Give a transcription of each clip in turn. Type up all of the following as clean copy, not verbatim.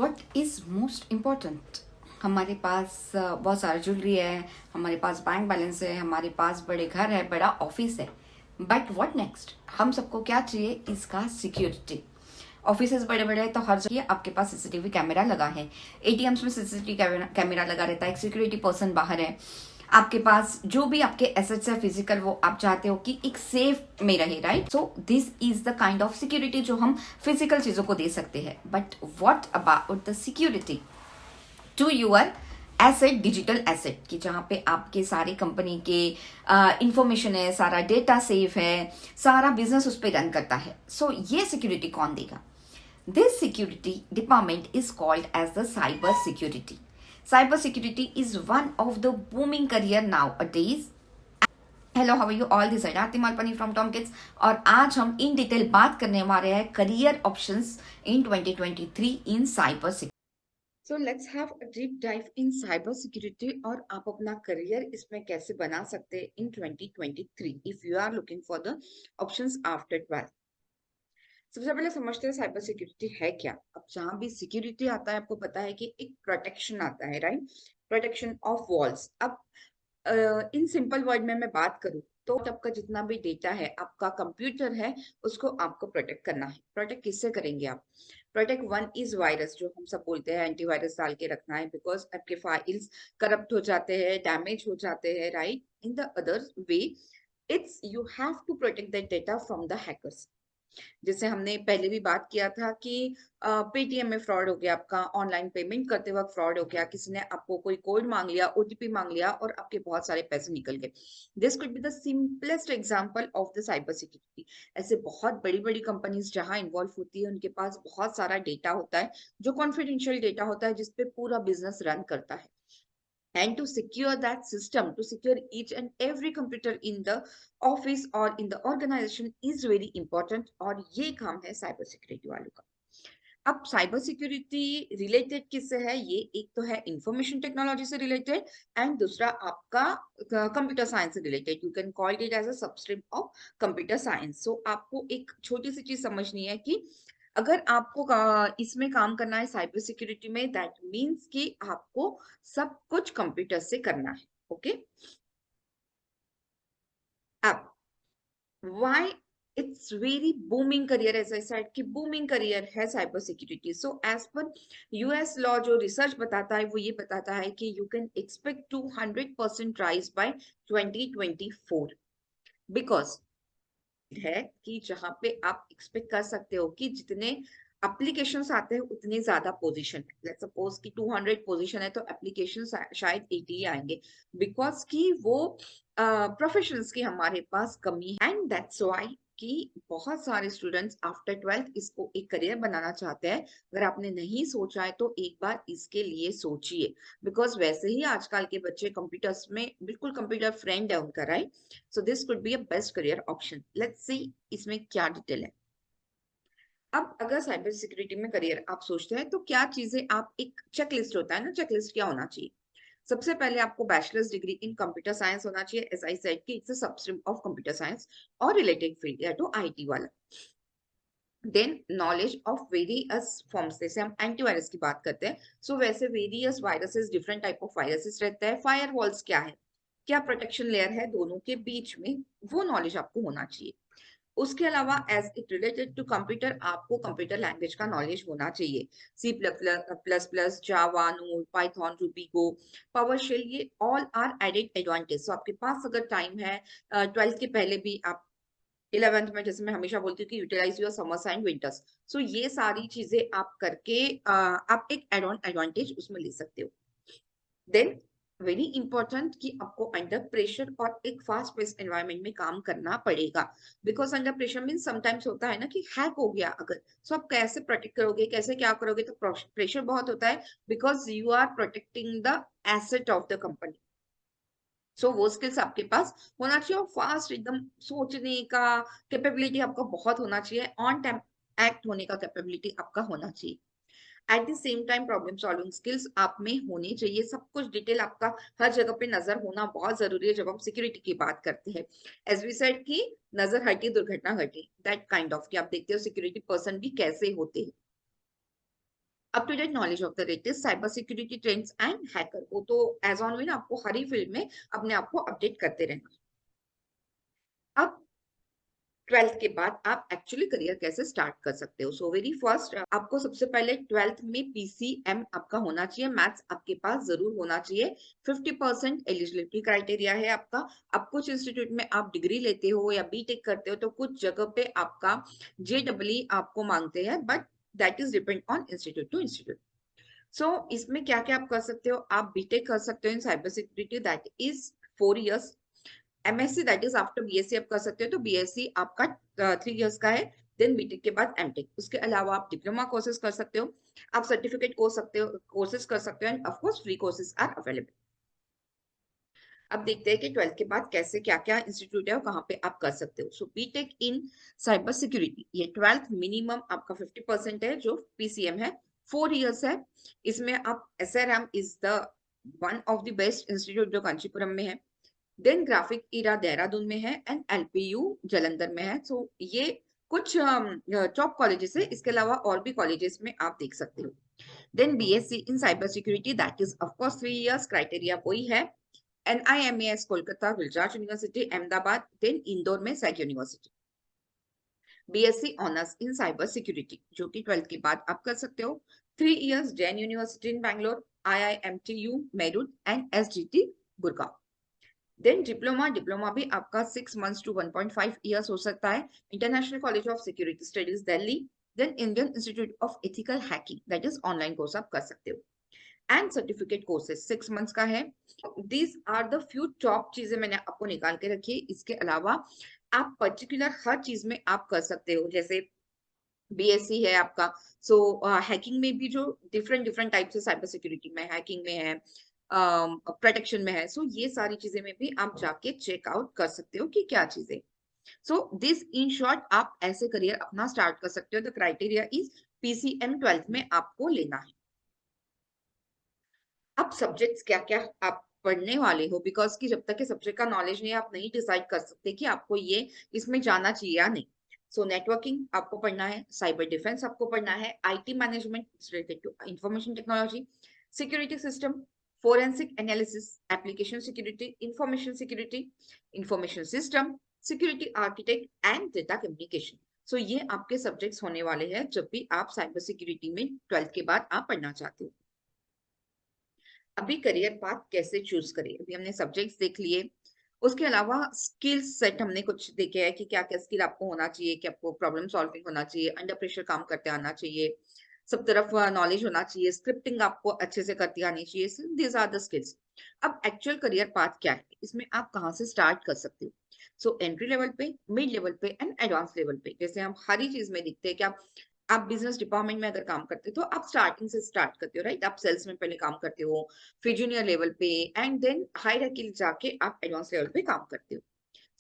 What is most important? हमारे पास बहुत सारा ज्वेलरी है, हमारे पास बैंक बैलेंस है, हमारे पास बड़े घर है, बड़ा ऑफिस है, बट व्हाट नेक्स्ट? हम सबको क्या चाहिए? इसका सिक्योरिटी। ऑफिसेस बड़े बड़े हैं तो हर जगह आपके पास सीसीटीवी कैमरा लगा है, एटीएम्स में सीसीटीवी कैमरा लगा रहता है, एक सिक्योरिटी पर्सन बाहर है। आपके पास जो भी आपके एसेट्स है फिजिकल, वो आप चाहते हो कि एक सेफ में रहे, right? So this is the kind of security जो हम फिजिकल चीजों को दे सकते हैं। But what about the security to your asset, digital asset, कि जहां पे आपके सारी कंपनी के इंफॉर्मेशन है, सारा डेटा सेफ है, सारा बिजनेस उस पर रन करता है। सो ये सिक्योरिटी कौन देगा? This security department is called as the cyber security. Cyber security is one of the booming career nowadays. Hello, how are you all? This Aarti Malpani from Tom Kids, और आज हम इन डिटेल बात करने वाले हैं career options in 2023 in cyber security. So let's have a deep dive in cyber security और आप अपना करियर इसमें कैसे बना सकते हैं in 2023 if you are looking for the options after 12। सबसे पहले समझते हैं साइबर सिक्योरिटी है क्या। अब जहां भी सिक्योरिटी आता है आपको पता है कि एक प्रोटेक्शन आता है, राइट? Protection of walls. अब इन सिंपल वर्ड में मैं बात करूं तो आपका जितना भी डेटा है, आपका कंप्यूटर है, उसको आपको प्रोटेक्ट करना है। प्रोटेक्ट किससे करेंगे आप? प्रोटेक्ट वन इज वायरस, जो हम सब बोलते हैं एंटीवायरस डाल के रखना है, बिकॉज आपके फाइल्स करप्ट हो जाते हैं, डैमेज हो जाते हैं, right? In the other way, it's you have to protect that data from the hackers. जैसे हमने पहले भी बात किया था कि पेटीएम में फ्रॉड हो गया, आपका ऑनलाइन पेमेंट करते वक्त फ्रॉड हो गया, किसी ने आपको कोई कोड मांग लिया, ओटीपी मांग लिया और आपके बहुत सारे पैसे निकल गए। This could be the simplest example of the cyber security. ऐसे बहुत बड़ी बड़ी कंपनीज जहां इन्वॉल्व होती है, उनके पास बहुत सारा डेटा होता है जो कॉन्फिडेंशियल डेटा होता है, जिसपे पूरा बिजनेस रन करता है। And to secure that system, to secure each and every computer in the office or in the organization is very important, और ये काम है साइबर सिक्योरिटी वालों का। अब साइबर सिक्योरिटी रिलेटेड किससे है? ये एक तो है इंफॉर्मेशन टेक्नोलॉजी से रिलेटेड, एंड दूसरा आपका कंप्यूटर साइंस से related. You can call it as a substream of computer science. So आपको एक छोटी सी चीज समझनी है कि अगर आपको इसमें काम करना है साइबर सिक्योरिटी में, दैट मीन्स कि आपको सब कुछ कंप्यूटर से करना है। ओके, अब why it's very booming career, as I said कि booming career है cyber security. So as per US law, जो research बताता है वो ये बताता है कि you can expect to 100% rise by 2024, because है कि जहां पे आप एक्सपेक्ट कर सकते हो कि जितने एप्लीकेशंस आते हैं उतने ज्यादा पोजीशन। लेट्स सपोज कि 200 पोजीशन है तो एप्लीकेशन शायद 80 ही आएंगे, बिकॉज कि वो प्रोफेशनल्स की हमारे पास कमी है। एंड दैट्स व्हाई कि बहुत सारे स्टूडेंट्स आफ्टर 12th इसको एक करियर बनाना चाहते हैं। अगर आपने नहीं सोचा है तो एक बार इसके लिए सोचिए, बिकॉज वैसे ही आजकल के बच्चे कंप्यूटर्स में बिल्कुल कंप्यूटर फ्रेंड है उनका, right? So this could be a best career option. Let's see इसमें क्या डिटेल है। अब अगर साइबर सिक्योरिटी में करियर आप सोचते हैं तो क्या चीजें आप, एक चेकलिस्ट होता है ना, चेकलिस्ट क्या होना चाहिए? सबसे पहले आपको bachelors degree in computer science होना चाहिए, एज आई सेड कि it's a substream of computer science और रिलेटेड फील्ड या तो आईटी वाला। Then knowledge of various forms, जैसे हम एंटीवायरस की बात करते हैं, सो वैसे various viruses, different type of viruses रहते हैं। फायरवॉल्स क्या है, क्या प्रोटेक्शन लेयर है दोनों के बीच में, वो नॉलेज आपको होना चाहिए। उसके अलावा as it related to computer, आपको कंप्यूटर लैंग्वेज का नॉलेज होना चाहिए। C plus plus, Java, Node, Python, Ruby, Go, PowerShell, ये all are added advantage. So आपके पास अगर टाइम है, 12th के पहले भी आप 11th में, जैसे मैं हमेशा बोलती हूँ कि utilise your summers and winters, so ये सारी चीजें आप करके आप एक एड ऑन एडवांटेज उसमें ले सकते हो। देन वेरी इंपॉर्टेंट कि आपको अंडर प्रेशर और एक फास्ट पेस एनवायरनमेंट में काम करना पड़ेगा, because under pressure mean sometimes होता है ना कि हैक हो गया अगर, सो आप कैसे प्रोटेक्ट करोगे, कैसे क्या करोगे? तो प्रेशर बहुत होता है, because you are protecting the asset of the company. So वो स्किल्स आपके पास होना चाहिए, और फास्ट एकदम सोचने का कैपेबिलिटी आपका बहुत होना चाहिए, ऑन टाइम एक्ट होने का कैपेबिलिटी आपका होना चाहिए। At the same time problem solving skills आप में होनी चाहिए। सब कुछ डिटेल आपका हर जगह पे नजर होना बहुत जरूरी है जब हम सिक्योरिटी की बात करते हैं। एज वी सेड कि नजर हटी दुर्घटना घटी, दैट काइंड ऑफ कि आप देखते हो सिक्योरिटी पर्सन भी कैसे होते हैं। Up to date knowledge of the latest cyber security trends and hacker, वो तो एज ऑन ना आपको हर ही फील्ड में अपने आप को अपडेट करते रहना। अब 12th के बाद आप एक्चुअली करियर कैसे स्टार्ट कर सकते हो। सो वेरी फर्स्ट आपको सबसे पहले 12th में पीसीएम आपका होना चाहिए, मैथ्स आपके पास जरूर होना चाहिए। 50% एलिजिबिलिटी क्राइटेरिया है आपका। अब कुछ इंस्टीट्यूट में आप डिग्री लेते हो या बीटेक करते हो तो कुछ जगह पे आपका जेडब्ल्यू आपको मांगते हैं, but that is depend on institute to institute. So इसमें क्या क्या आप कर सकते हो, आप बीटेक कर सकते हो in cyber security, that is 4 years. MSc that is after BSc आप कर सकते हो, तो बीएससी आपका 3 इयर्स का है। देन बीटेक के बाद एमटेक, उसके अलावा आप डिप्लोमा कोर्सेज कर सकते हो, आप सर्टिफिकेट कोर्सेज कर सकते हो, and of course free courses are available. अब देखते हैं कि 12th के बाद कैसे क्या क्या इंस्टीट्यूट है और कहाँ पे आप कर सकते हो। सो बीटेक इन साइबर सिक्योरिटी, ये 12th मिनिमम आपका 50% है, जो पीसीएम है, 4 इयर्स है। इसमें आप SRM is the one of the best institute जो कांचीपुरम में है। देन ग्राफिक इरा देहरादून में है एंड एलपीयू जलंधर में है। सो ये कुछ टॉप कॉलेजेस है, इसके अलावा और भी कॉलेजेस में आप देख सकते हो। Then BSc in cyber security, that is of course 3 years, criteria वही है। NIMAS Kolkata, Gujarat university Ahmedabad, then Indore में सैक university. BSc honours in cyber security, जो कि 12th के बाद आप कर सकते हो। 3 years Jain university in Bangalore, IIMTU Meerut and SGT Gurgaon. Then diploma भी आपका 6 मंथ्स टू 1.5 इयर्स हो सकता है, international college of security studies Delhi. Then Indian institute of ethical hacking, that is online course आप कर सकते हो। एंड सर्टिफिकेट कोर्सेज 6 मंथ्स का है। These are the few top चीजें मैंने आपको निकाल के रखी है। इसके अलावा आप पर्टिकुलर हर चीज में आप कर सकते हो, जैसे बीएससी है आपका, सो हैकिंग में भी जो डिफरेंट डिफरेंट टाइप से साइबर सिक्योरिटी में हैकिंग में है, प्रोटेक्शन में है, सो ये सारी चीजें में भी आप जाके चेकआउट कर सकते हो कि क्या चीजें। सो दिस इन शॉर्ट आप ऐसे करियर अपना स्टार्ट कर सकते हो। The criteria is PCM 12th में आपको लेना है। अब सब्जेक्ट्स क्या क्या आप पढ़ने वाले हो, बिकॉज कि जब तक के सब्जेक्ट का नॉलेज नहीं, आप नहीं डिसाइड कर सकते कि आपको ये इसमें जाना चाहिए या नहीं। सो नेटवर्किंग आपको पढ़ना है, साइबर डिफेंस आपको पढ़ना है, IT management related to information technology, security system, forensic analysis, application security, information system, security architect and data communication. So ये आपके सब्जेक्ट्स होने वाले हैं जब भी आप साइबर सिक्योरिटी में 12th के बाद आप पढ़ना चाहते हो। अभी करियर पाथ कैसे चूज करें, अभी हमने सब्जेक्ट्स देख लिए, उसके अलावा स्किल सेट हमने कुछ देखे हैं कि क्या क्या स्किल आपको होना चाहिए, कि आपको प्रॉब्लम सॉल्विंग होना चाहिए, अंडर प्रेशर काम करते आना चाहिए, सब तरफ नॉलेज होना चाहिए, स्क्रिप्टिंग आपको अच्छे से करती आनी चाहिए। These are the skills. अब एक्चुअल करियर पाथ क्या है, इसमें आप कहाँ से स्टार्ट कर सकते हो। सो एंट्री लेवल पे, मिड लेवल पे एंड एडवांस लेवल पे, जैसे हम हर ही चीज में दिखते हैं कि आप बिजनेस डिपार्टमेंट में अगर काम करते हो तो आप स्टार्टिंग से स्टार्ट करते हो, राइट। आप सेल्स में पहले काम करते हो, फिर जूनियर लेवल पे, एंड देन हायरार्की जाके आप एडवांस लेवल पे काम करते हो।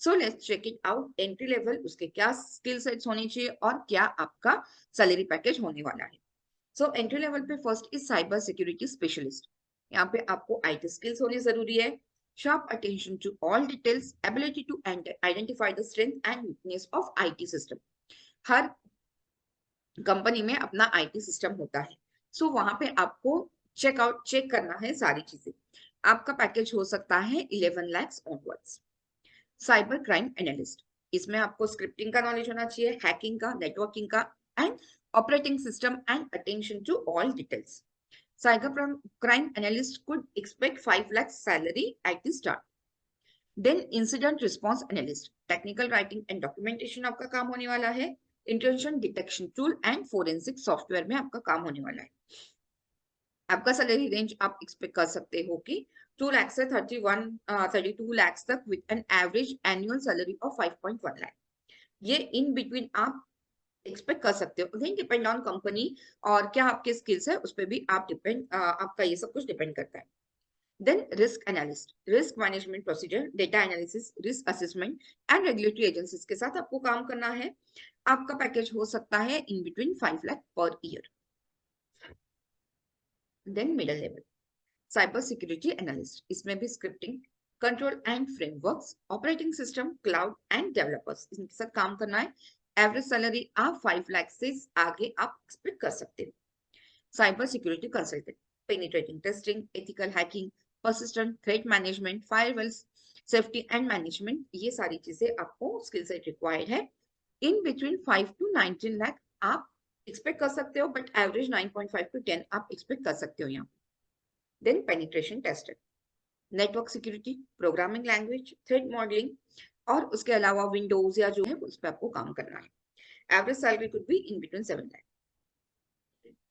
So let's check it out. Entry level, उसके क्या स्किल सेट्स होनी चाहिए और क्या आपका सैलरी पैकेज होने वाला है। सो एंट्री लेवल पे first is cyber security specialist. यहाँ पे आपको आईटी स्किल्स होनी जरूरी है, sharp attention to all details, ability to identify the strength and weakness of IT system। Her company में अपना आईटी सिस्टम होता है, सो वहां पे आपको चेक करना है सारी चीजें। आपका पैकेज हो सकता है 11 lakhs onwards. Cyber crime analyst, इसमें आपको स्क्रिप्टिंग का नॉलेज होना चाहिए, हैकिंग का, नेटवर्किंग का and operating system and attention to all details. Cyber crime analyst could expect 5 lakhs salary at the start. Then incident response analyst, technical writing and documentation आपका काम होने वाला है, intention detection tool and forensic software में आपका काम होने वाला है। आपका सैलरी रेंज आप एक्सपेक्ट कर सकते हो कि 2 लाख से 32 लाख तक, with an average annual salary of 5.1 lakh. ये इन बिटवीन आप एक्सपेक्ट कर सकते हो, अगेन डिपेंड ऑन कंपनी और क्या आपके स्किल्स है उस पर भी आपका ये सब कुछ डिपेंड करता है। Then risk analyst, risk management procedure, data analysis, risk assessment and regulatory agencies के साथ आपको काम करना है। आपका पैकेज हो सकता है in between 5 lakh per year। Then middle level, cyber security analyst, इसमें भी scripting, control and frameworks, operating system, cloud and developers, इनके साथ काम करना है। एवरेज सैलरी आप 5 लाख से आगे आप एक्सपेक्ट कर सकते हो। Cyber security consultant, penetrating testing, ethical hacking, persistent threat management, firewalls safety and management, ये सारी चीजें आपको स्किल सेट रिक्वायर्ड है। इन बिटवीन 5 to 19 लाख आप एक्सपेक्ट कर सकते हो, बट एवरेज 9.5 to 10 आप एक्सपेक्ट कर सकते हो यहाँ। Then penetration tester, network security, programming language, threat modelling, और उसके अलावा विंडोज या जो है उस पर आपको काम करना है। Average salary could be in between 7 lakh.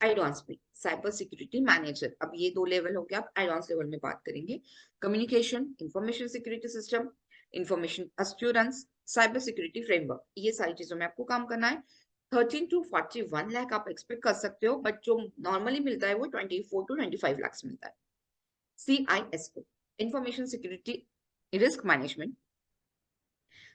Advance में साइबर सिक्योरिटी मैनेजर, अब ये 2 लेवल हो गया, आप एडवांस लेवल में बात करेंगे। Communication, information security system, information assurance, cyber security framework, ये सारी चीजों में आपको काम करना है। 13 to 41 लाख आप एक्सपेक्ट कर सकते हो, बट जो नॉर्मली मिलता है वो 24 to 25 लाख मिलता है। CISO, information security risk management,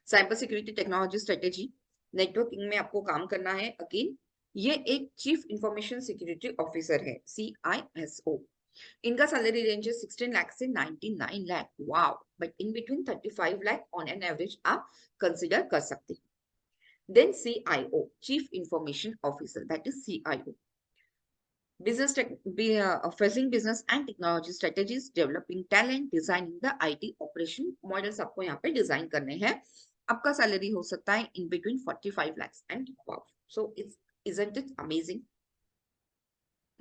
cyber security technology strategy, networking में आपको काम करना है। अगेन ये एक चीफ इंफॉर्मेशन सिक्योरिटी ऑफिसर है, CISO। इनका सैलरी रेंज है 16 लाख से 99 lakh, wow, but in between 35 lakh on an average आप कंसिडर कर सकते हैं। Then CIO, chief information officer, that is CIO, business tech, facing business and technology strategies, developing talent, designing the IT operation models आपको यहाँ पे design करने हैं। आपका सैलरी हो सकता है in between 45 lakhs and above. So it's isn't it amazing?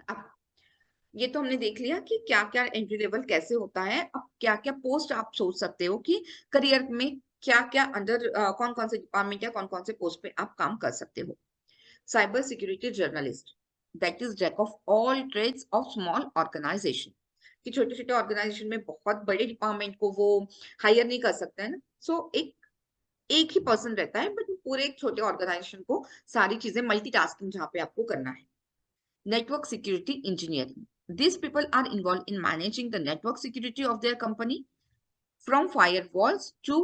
अब ये तो हमने देख लिया कि क्या क्या एंट्री लेवल कैसे होता है। अब क्या क्या पोस्ट आप सोच सकते हो कि करियर में क्या क्या अंडर कौन कौन से डिपार्टमेंट या कौन कौन से पोस्ट पे आप काम कर सकते हो। Cyber security journalist, that is jack of all trades of small organisation, कि छोटे छोटे ऑर्गेनाइजेशन में बहुत बड़े डिपार्टमेंट को वो हायर नहीं कर सकते हैं ना। सो एक ही पर्सन रहता है, बट पूरे एक छोटे ऑर्गेनाइजेशन को सारी चीजें मल्टीटास्किंग जहाँ पे आपको करना है। Network security engineering, these people are involved in managing the network security of their company, from firewalls to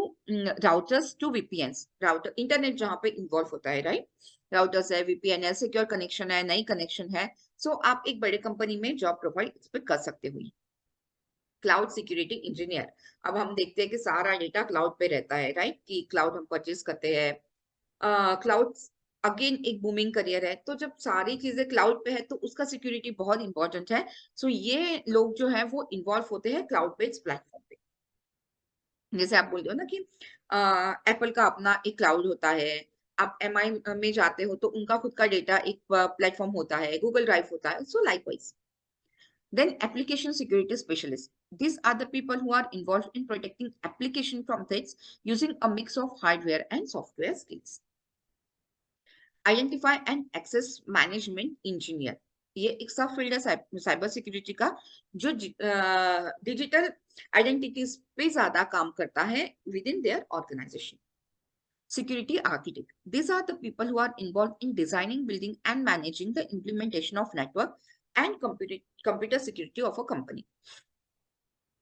routers to VPNs, router internet जहां पे इन्वॉल्व होता है, राइट, राउटर्स है, VPN है, सिक्योर कनेक्शन है, नई कनेक्शन है। सो आप एक बड़े कंपनी में जॉब प्रोफाइल एक्सपेक्ट कर सकते हो। क्लाउड सिक्योरिटी इंजीनियर, अब हम देखते हैं कि सारा डेटा क्लाउड पे रहता है, राइट, कि क्लाउड हम परचेज करते हैं। क्लाउड अगेन एक बूमिंग करियर है, तो जब सारी चीजें क्लाउड पे है तो उसका सिक्योरिटी बहुत इंपॉर्टेंट है। सो ये लोग जो है वो इन्वॉल्व होते हैं क्लाउड बेस्ड प्लेटफॉर्म पे। जैसे आप बोलते हो ना कि एप्पल का अपना एक क्लाउड होता है, आप MI में जाते हो तो उनका खुद का डेटा एक प्लेटफॉर्म होता है, गूगल ड्राइव होता है। So likewise then application security specialist, these are the people who are involved in protecting application from threats using a mix of hardware and software skills. Identify and access management engineer, ये एक सब field है cyber security का, जो digital identities पे ज्यादा काम करता है with in their organisation. Security architect, these are the people who are involved in designing, building and managing the implementation of network and computer security of a company.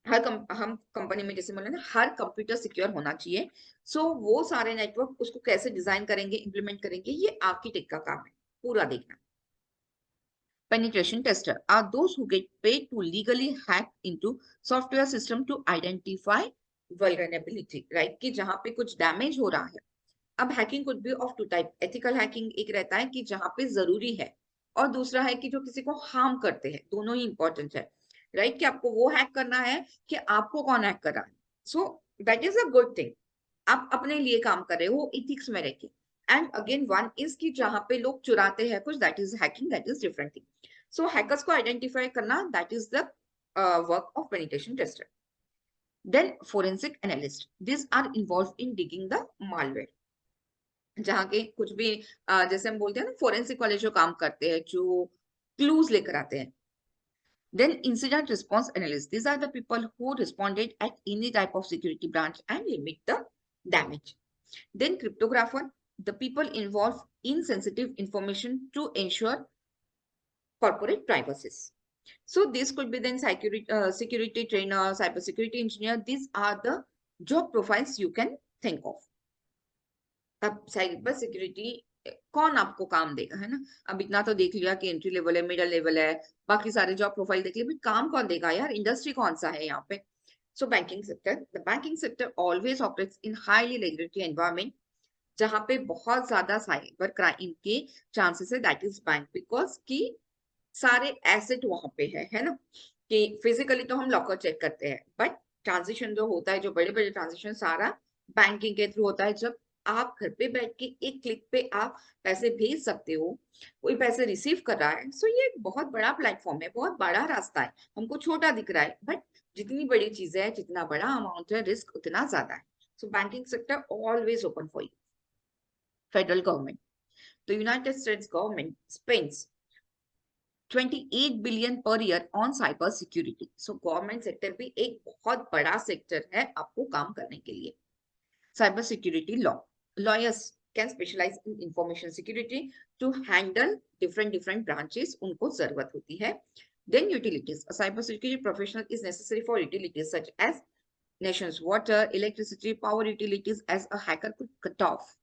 हम company में जैसे बोले ना, हर कंप्यूटर सिक्योर होना चाहिए। सो वो सारे network उसको कैसे डिजाइन करेंगे, इंप्लीमेंट करेंगे, ये आर्किटेक्ट का काम है पूरा देखना। Penetration tester are those who get paid to legally hack into software system to identify vulnerability, right, कि जहां पे कुछ डैमेज हो रहा है। अब hacking could be of two type, ethical hacking एक रहता है कि जहां पे जरूरी है, और दूसरा है कि जो किसी को हार्म करते हैं, दोनों ही इंपॉर्टेंट है, राइट, कि आपको वो हैक करना है कि आपको कौन हैक कर रहा है। So that is a good thing, आप अपने लिए काम कर रहे हो इथिक्स में रह के। एंड अगेन वन इज कि जहां पे लोग चुराते हैं कुछ, that is hacking, that is different thing. So hackers को आइडेंटिफाई करना, that is the work of penetration tester. Then forensic analyst, this are involve in digging the malware, जहाँ के कुछ भी जैसे हम बोलते हैं ना, फोरेंसिक वाले जो काम करते हैं, जो क्लूज लेकर आते हैं। Then incident response analyst, these are the people who responded at any type of security branch and limit the damage. Then cryptographer, the people involved in sensitive information to ensure corporate privacy. So this could be then security trainer, cyber security engineer. These are the job profiles you can think of. अब cyber security कौन आपको काम देगा, है ना। अब इतना तो देख लिया कि एंट्री लेवल है, मिडिल लेवल है, बाकी सारे जॉब प्रोफाइल देख लिया, काम कौन देगा यार, इंडस्ट्री कौन सा है यहाँ पे। सो banking sector, the banking sector always operates in highly regulatory environment, जहाँ पे बहुत ज्यादा साइबर क्राइम के चांसेस है, दैट इज बैंक, बिकॉज की सारे एसेट वहां पे है ना? कि फिजिकली तो हम लॉकर चेक करते हैं, बट ट्रांजेक्शन जो होता है, जो बड़े बड़े ट्रांजेक्शन सारा बैंकिंग के थ्रू होता है। जब आप घर पे बैठ के एक क्लिक पे आप पैसे भेज सकते हो, कोई पैसे रिसीव कर रहा है, सो ये एक बहुत बड़ा प्लेटफॉर्म है, बहुत बड़ा रास्ता है। हमको छोटा दिख रहा है, बट जितनी बड़ी चीजें है, जितना बड़ा अमाउंट है, रिस्क उतना ज्यादा है। सो banking sector always open for you. Federal government, the United States government spends 28 billion per year on cyber security. So government sector भी एक बहुत बड़ा सेक्टर है आपको काम करने के लिए। Cyber security law, lawyers can specialise in information security to handle different different branches, उनको जरूरत होती है। Then utilities, a cyber security professional is necessary for utilities such as nation's water, electricity, power utilities as a hacker could cut off।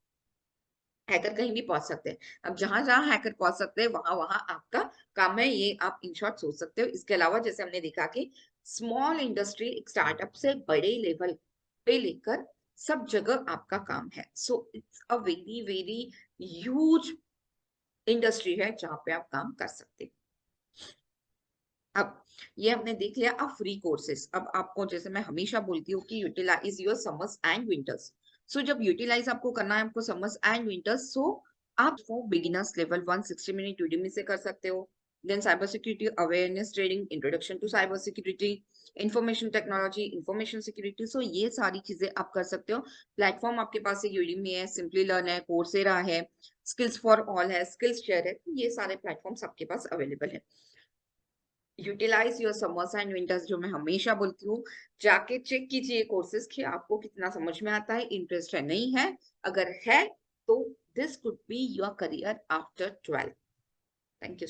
Hacker कहीं भी पहुंच सकते हैं। अब जहां जहां हैकर पहुंच सकते हैं, वहां वहां आपका काम है, ये आप इन शॉर्ट सोच सकते हो। इसके अलावा जैसे हमने देखा कि स्मॉल इंडस्ट्री, स्टार्टअप से बड़े लेवल पे लेकर सब जगह आपका काम है। So it's a very very huge industry है जहां पे आप काम कर सकते हैं। अब ये हमने देख लिया। अब फ्री कोर्सेस, अब आपको जैसे मैं हमेशा बोलती हूँ कि utilise your summers and winters. So जब यूटिलाइज आपको करना है, आपको समर्स एंड विंटर्स, सो आप वो बिगिनर्स लेवल 160 मिनट यूडेमी से कर सकते हो। Then cyber security awareness training, introduction to cyber security, information technology, information security, so ये सारी चीजें आप कर सकते हो। प्लेटफॉर्म आपके पास है, यूडेमी है, सिंपली लर्न है, कोर्सेरा है, स्किल्स फॉर ऑल है, स्किल्स शेयर है, तो ये सारे प्लेटफॉर्म्स आपके पास अवेलेबल है। Utilize your summers and winters, जो मैं हमेशा बोलती हूँ, जाके चेक कीजिए कोर्सेज कि आपको कितना समझ में आता है, इंटरेस्ट है नहीं है। अगर है तो this could be your career after 12। Thank you.